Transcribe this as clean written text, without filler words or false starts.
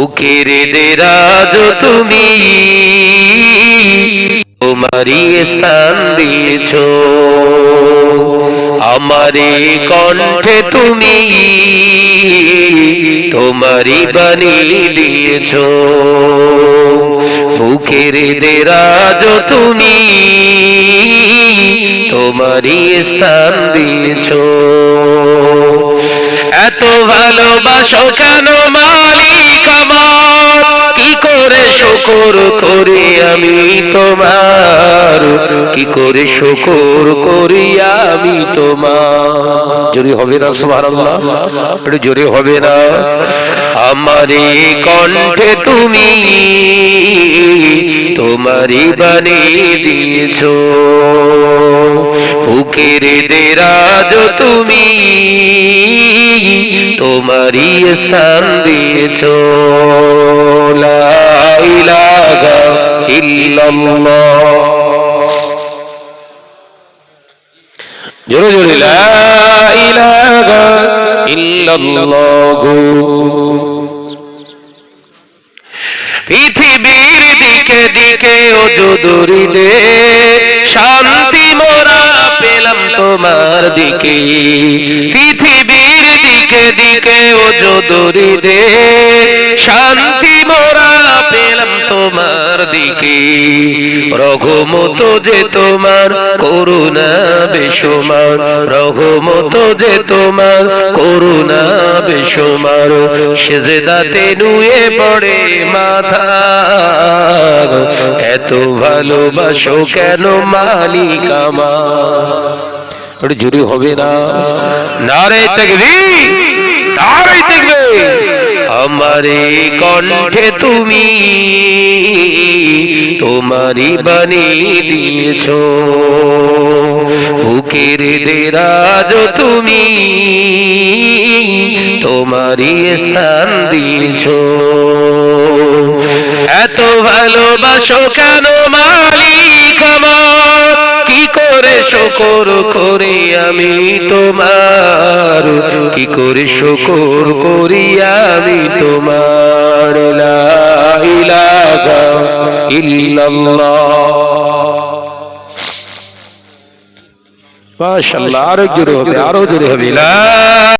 বুকের দেরাজ তুমি, তোমারই স্থান দিয়েছো। আমারে কণ্ঠে তুমি, তোমারই বাণী দিয়েছো। বুকের দেরাজ তুমি, তোমারই স্থান দিয়েছো। এত ভালোবাসো কেন মালিক আমার, কি করে শুকর করি আমি তোমার, কি করে শুকর করি আমি তোমার। জোরে হবে না সুবহানাল্লাহ? একটু জোরে হবে না? আমারে কণ্ঠে তুমি, তোমারই বাণী দিয়েছো। বুকের দেরাজ তুমি, তোমারই স্থান দিয়েছো। লা ইলাহা ইল্লাল্লাহ। জোরে জোরে লা ইলাহা ইল্লাল্লাহ। পৃথিবীর দিকে দিকে ও যদুরিদে, শান্তি মোরা পেলাম তোমার দিকে। পৃথিবীর দিকে দিকে ও যদুরিদে, শান্তি মোরা পেলাম তোমার দিকে। রঘুমত যে তোমার, করুণা বেশুমার। রঘুমত যে তোমার, করুণা বেশুমার। সেজদাতে নুয়ে পড়ে মাথা, এত ভালোবাসো কেন মালিক আমার। জুড়ে হবে না? নারে তাকবীর, নারে তাকবীর। আমারে কণ্ঠে তুমি, তোমারই বাণী দিয়েছো। বুকের দেরাজ তুমি, তোমারই স্থান দিয়েছো। এত ভালোবাসো কেন মালিক আমার, কি করে শুকর করি আমি তোমার, কি করে শুকর করি আমি তোমার। লা ইলাহা ইল্লাল্লাহ। মাশাআল্লাহ। আরো জোরে হবে, আরো জোরে হবে। লা